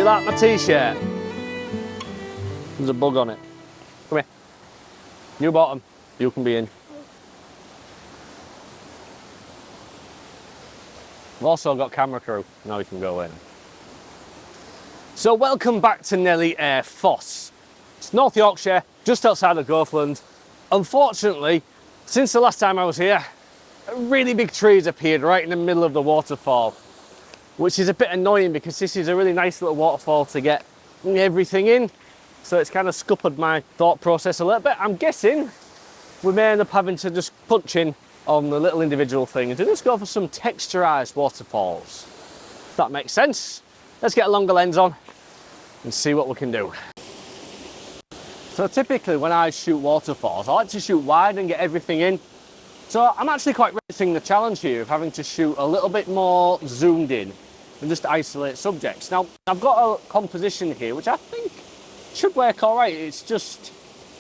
you like my t-shirt? There's a bug on it. Come here. New bottom. You can be in. We've also got camera crew. Now we can go in. So welcome back to Nelly Air Foss. It's North Yorkshire, just outside of Goathland. Unfortunately, since the last time I was here, a really big tree has appeared right in the middle of the waterfall, which is a bit annoying because this is a really nice little waterfall to get everything in. So it's kind of scuppered my thought process a little bit. I'm guessing we may end up having to just punch in on the little individual things and just go for some texturized waterfalls. If that makes sense. Let's get a longer lens on and see what we can do. So typically when I shoot waterfalls, I like to shoot wide and get everything in. So I'm actually quite racing the challenge here of having to shoot a little bit more zoomed in and just isolate subjects. Now, I've got a composition here which I think should work all right. It's just,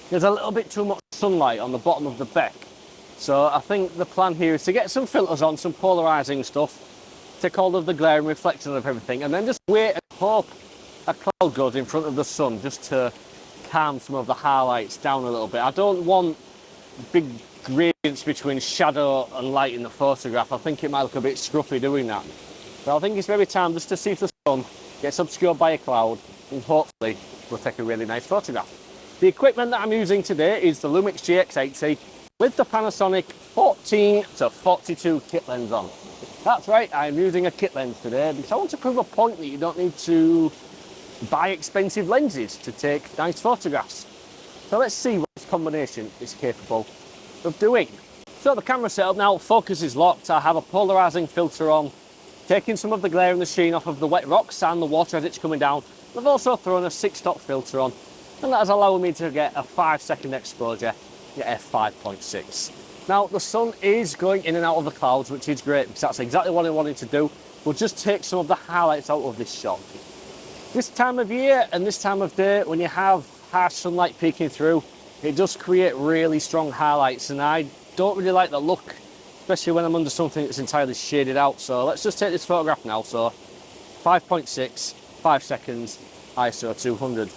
there's a little bit too much sunlight on the bottom of the beck. So I think the plan here is to get some filters on, some polarizing stuff, take hold of the glare and reflection of everything, and then just wait and hope a cloud goes in front of the sun just to calm some of the highlights down a little bit. I don't want big gradients between shadow and light in the photograph. I think it might look a bit scruffy doing that. But I think it's maybe time just to see if the sun gets obscured by a cloud, and hopefully we'll take a really nice photograph. The equipment that I'm using today is the Lumix GX-80 with the Panasonic 14 to 42 kit lens on. That's right, I'm using a kit lens today because I want to prove a point that you don't need to buy expensive lenses to take nice photographs. So let's see what this combination is capable of doing. So the camera setup now, focus is locked. I have a polarizing filter on, taking some of the glare and the sheen off of the wet rocks and the water as it's coming down. I've also thrown a 6-stop filter on, and that is allowing me to get a 5-second exposure at f5.6. Now the sun is going in and out of the clouds, which is great because that's exactly what I wanted to do. We'll just take some of the highlights out of this shot. This time of year and this time of day, when you have harsh sunlight peeking through, it does create really strong highlights, and I don't really like the look, especially when I'm under something that's entirely shaded out. So let's just take this photograph now. So 5.6, 5 seconds, ISO 200.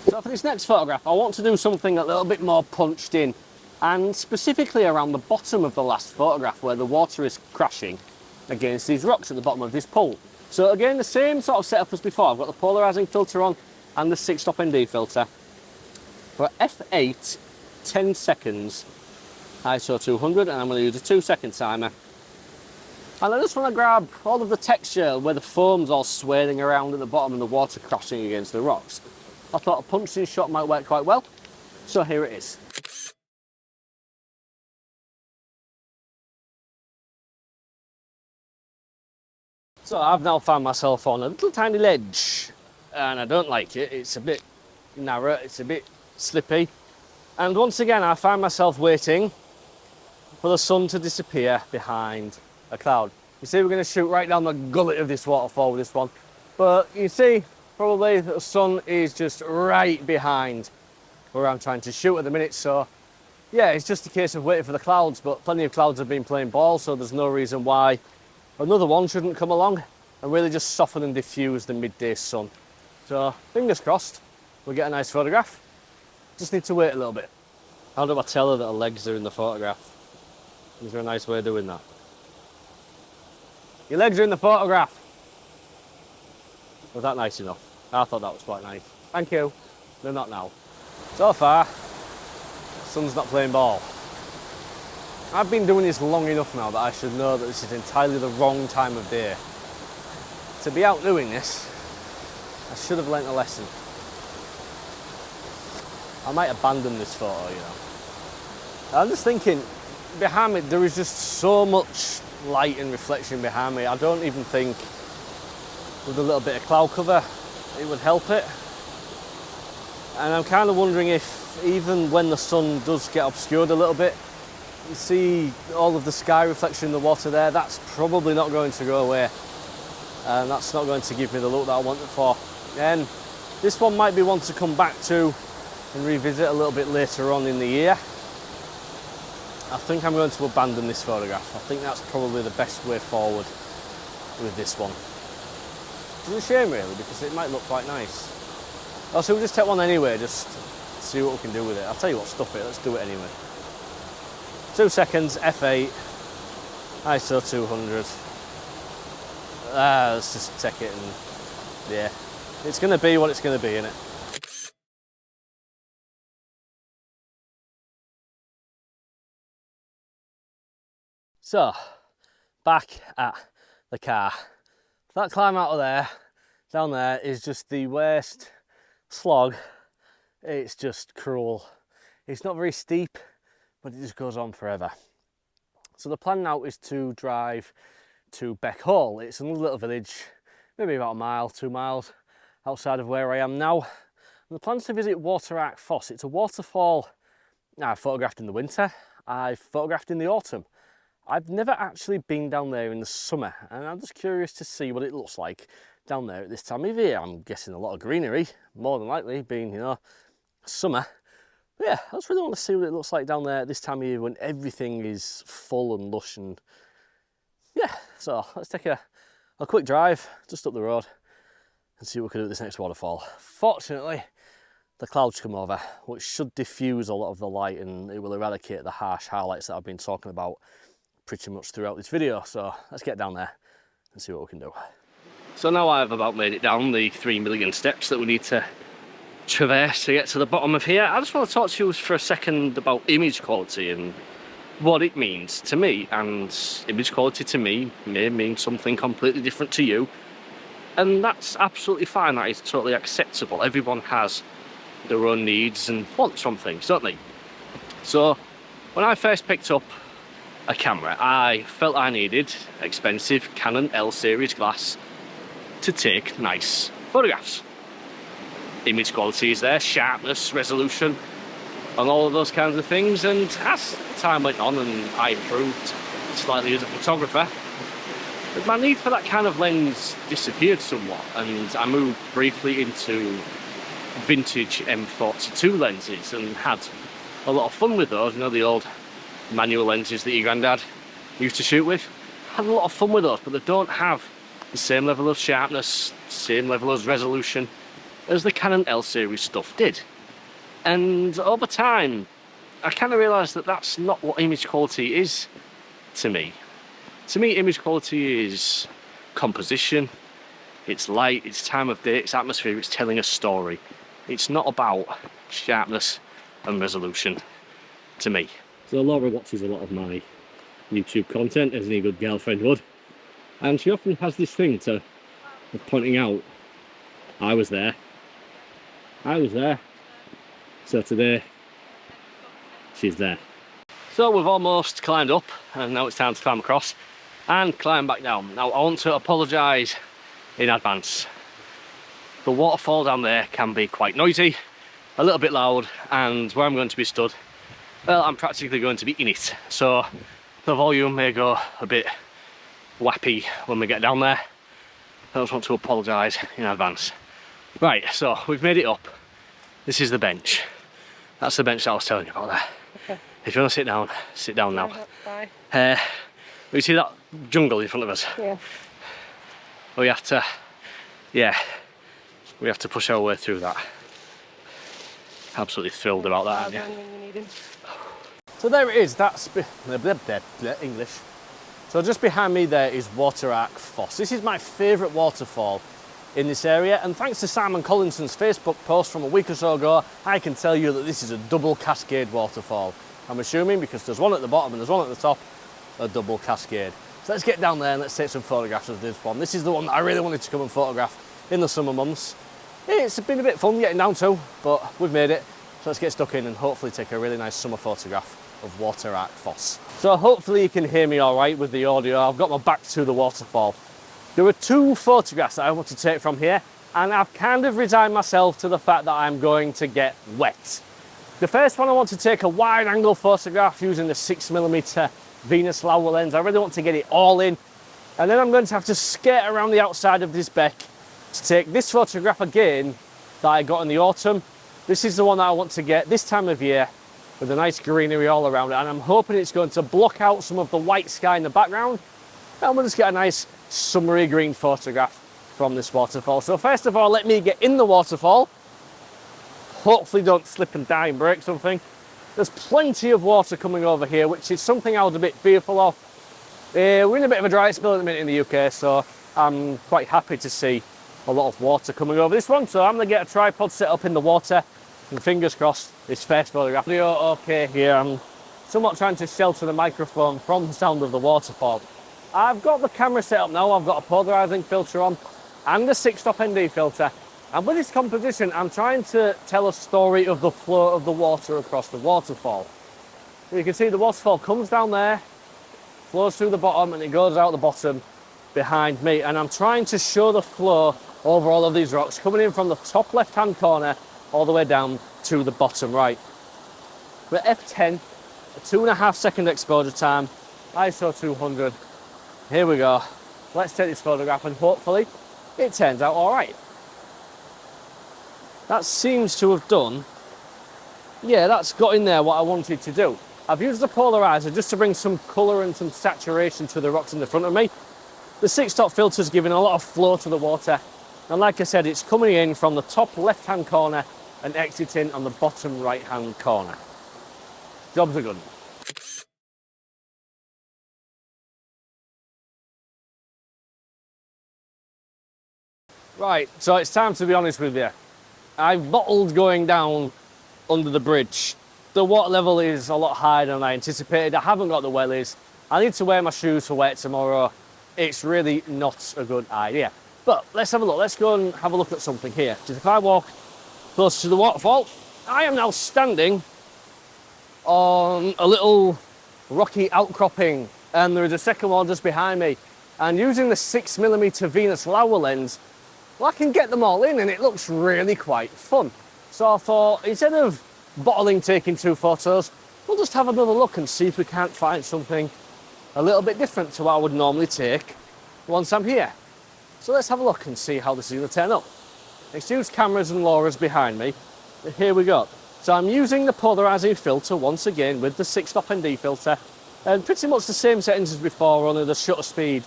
So for this next photograph, I want to do something a little bit more punched in, and specifically around the bottom of the last photograph where the water is crashing against these rocks at the bottom of this pool. So again, the same sort of setup as before. I've got the polarizing filter on and the 6-stop ND filter. For f8, 10 seconds, ISO 200, and I'm going to use a 2-second timer. And I just want to grab all of the texture where the foam's all swirling around at the bottom and the water crashing against the rocks. I thought a punching shot might work quite well, so here it is. So I've now found myself on a little tiny ledge, and I don't like it. It's a bit narrow, it's a bit slippy, and once again I find myself waiting for the sun to disappear behind a cloud. You see, we're going to shoot right down the gullet of this waterfall with this one, but you see probably the sun is just right behind where I'm trying to shoot at the minute. So yeah, it's just a case of waiting for the clouds, but plenty of clouds have been playing ball, so there's no reason why another one shouldn't come along and really just soften and diffuse the midday sun. So fingers crossed we'll get a nice photograph. Just need to wait a little bit. How do I tell her that her legs are in the photograph? Is there a nice way of doing that? Your legs are in the photograph. Was that nice enough? I thought that was quite nice. Thank you. They're not now. So far, sun's not playing ball. I've been doing this long enough now that I should know that this is entirely the wrong time of day. To be out doing this, I should have learnt a lesson. I might abandon this photo, you know. I'm just thinking, behind me, there is just so much light and reflection behind me. I don't even think with a little bit of cloud cover it would help it. And I'm kind of wondering if even when the sun does get obscured a little bit, you see all of the sky reflection in the water there, that's probably not going to go away. And that's not going to give me the look that I want it for. And this one might be one to come back to and revisit a little bit later on in the year. I think I'm going to abandon this photograph. I think that's probably the best way forward with this one. It's a shame really, because it might look quite nice. Oh, so we'll just take one anyway, just see what we can do with it. I'll tell you what, stuff it, let's do it anyway. 2 seconds, f8, ISO 200. Let's just take it and, yeah. It's gonna be what it's gonna be, innit? So, back at the car. That climb out of there, down there, is just the worst slog. It's just cruel. It's not very steep, but it just goes on forever. So the plan now is to drive to Beckhall. It's another little village, maybe about a mile, 2 miles outside of where I am now. And the plan is to visit Waterfall Foss. It's a waterfall I've photographed in the winter, I've photographed in the autumn. I've never actually been down there in the summer, and I'm just curious to see what it looks like down there at this time of year. I'm guessing a lot of greenery, more than likely, being, you know, summer. But yeah, I just really want to see what it looks like down there at this time of year when everything is full and lush. And yeah, so let's take a quick drive just up the road and see what we can do with this next waterfall. Fortunately, the clouds come over, which should diffuse a lot of the light, and it will eradicate the harsh highlights that I've been talking about pretty much throughout this video. So let's get down there and see what we can do. So now I've about made it down the 3 million steps that we need to traverse to get to the bottom of here. I just want to talk to you for a second about image quality and what it means to me. And image quality to me may mean something completely different to you, and that's absolutely fine. That is totally acceptable. Everyone has their own needs and wants from things, don't they? So when I first picked up a camera, I felt I needed expensive Canon L series glass to take nice photographs. Image quality is there, sharpness, resolution, and all of those kinds of things. And as time went on and I improved slightly as a photographer, my need for that kind of lens disappeared somewhat, and I moved briefly into vintage M42 lenses and had a lot of fun with those. You know, the old manual lenses that your granddad used to shoot with. Had a lot of fun with those, but they don't have the same level of sharpness, same level of resolution as the Canon L series stuff did. And over time, I kind of realised that that's not what image quality is to me. To me, image quality is composition, it's light, it's time of day, it's atmosphere, it's telling a story. It's not about sharpness and resolution to me. So Laura watches a lot of my YouTube content, as any good girlfriend would, and she often has this thing of pointing out, I was there, so today she's there. So we've almost climbed up, and now it's time to climb across and climb back down. Now I want to apologise in advance. The waterfall down there can be quite noisy, a little bit loud, and where I'm going to be stood, well, I'm practically going to be in it, so the volume may go a bit wappy when we get down there. I just want to apologise in advance. Right, so we've made it up. This is the bench. That's the bench that I was telling you about there. Okay. If you want to sit down now. Bye. You see that jungle in front of us? Yeah. We have to, we have to push our way through that. Absolutely thrilled about that, aren't you? So there it is, that's English. So just behind me there is Waterfall Foss. This is my favourite waterfall in this area, and thanks to Simon Collinson's Facebook post from a week or so ago, I can tell you that this is a double cascade waterfall. I'm assuming because there's one at the bottom and there's one at the top, a double cascade. So let's get down there and let's take some photographs of this one. This is the one that I really wanted to come and photograph in the summer months. It's been a bit fun getting down to, but we've made it. So let's get stuck in and hopefully take a really nice summer photograph of Waterfall Foss. So hopefully you can hear me all right with the audio. I've got my back to the waterfall. There are 2 photographs that I want to take from here, and I've kind of resigned myself to the fact that I'm going to get wet. The first one, I want to take a wide angle photograph using the 6mm Venus Laowa lens. I really want to get it all in, and then I'm going to have to skate around the outside of this beck to take this photograph again that I got in the autumn. This is the one that I want to get this time of year with a nice greenery all around it, and I'm hoping it's going to block out some of the white sky in the background, and we'll just get a nice summery green photograph from this waterfall. So first of all, let me get in the waterfall. Hopefully don't slip and die and break something. There's plenty of water coming over here, which is something I was a bit fearful of. We're in a bit of a dry spell at the minute in the UK, so I'm quite happy to see a lot of water coming over this one. So I'm going to get a tripod set up in the water, and fingers crossed this first photograph. Video okay here. I'm somewhat trying to shelter the microphone from the sound of the waterfall. I've got the camera set up now. I've got a polarizing filter on and a 6-stop ND filter. And with this composition, I'm trying to tell a story of the flow of the water across the waterfall. You can see the waterfall comes down there, flows through the bottom, and it goes out the bottom behind me. And I'm trying to show the flow over all of these rocks, coming in from the top left-hand corner all the way down to the bottom right. We're at f10, a 2.5 second exposure time, ISO 200. Here we go. Let's take this photograph and hopefully it turns out all right. That seems to have done, yeah, that's got in there what I wanted to do. I've used the polarizer just to bring some colour and some saturation to the rocks in the front of me. The 6-stop filter's giving a lot of flow to the water. And like I said, it's coming in from the top left-hand corner and exiting on the bottom right-hand corner. Jobs are good. Right, so it's time to be honest with you. I've bottled going down under the bridge. The water level is a lot higher than I anticipated. I haven't got the wellies. I need to wear my shoes for work tomorrow. It's really not a good idea. But let's have a look. Let's go and have a look at something here. Just if I walk close to the waterfall, I am now standing on a little rocky outcropping, and there is a second one just behind me. And using the 6mm Venus Laowa lens, well, I can get them all in and it looks really quite fun. So I thought, instead of bottling taking 2 photos, we'll just have another look and see if we can't find something a little bit different to what I would normally take once I'm here. So let's have a look and see how this is going to turn up. Excuse cameras and Laura's behind me. Here we go. So I'm using the polarizing filter once again with the 6-stop ND filter, and pretty much the same settings as before, only the shutter speed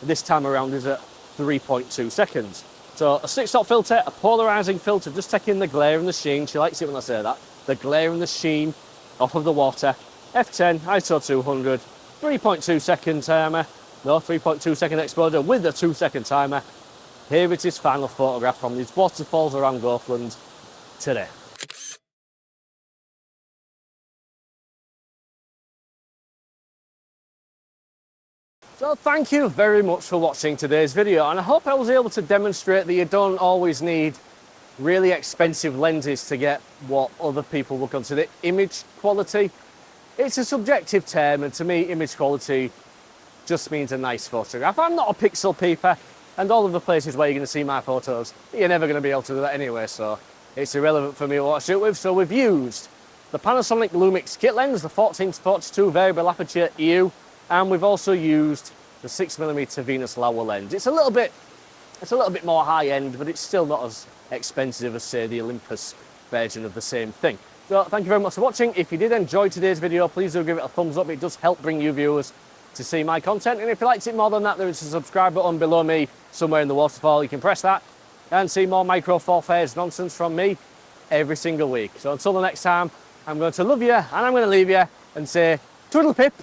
this time around is at 3.2 seconds. So a 6-stop filter, a polarizing filter, just taking the glare and the sheen, she likes it when I say that, the glare and the sheen off of the water. F10, ISO 200, 3.2 second timer, no, 3.2 second exposure with a 2-second timer. Here it is, final photograph from these waterfalls around Goathland today. So thank you very much for watching today's video, and I hope I was able to demonstrate that you don't always need really expensive lenses to get what other people will consider image quality. It's a subjective term, and to me image quality just means a nice photograph. I'm not a pixel peeper, and all of the places where you're going to see my photos, you're never going to be able to do that anyway, so it's irrelevant for me what I shoot with. So we've used the Panasonic Lumix kit lens, the 14-42 variable aperture EU, and we've also used the 6mm Venus Laowa lens. It's a little bit more high-end, but it's still not as expensive as, say, the Olympus version of the same thing. So thank you very much for watching. If you did enjoy today's video, please do give it a thumbs up. It does help bring you viewers to see my content. And if you liked it more than that, there is a subscribe button below me somewhere in the waterfall. You can press that and see more micro four fairs nonsense from me every single week. So until the next time, I'm going to love you and I'm going to leave you and say toodle pip.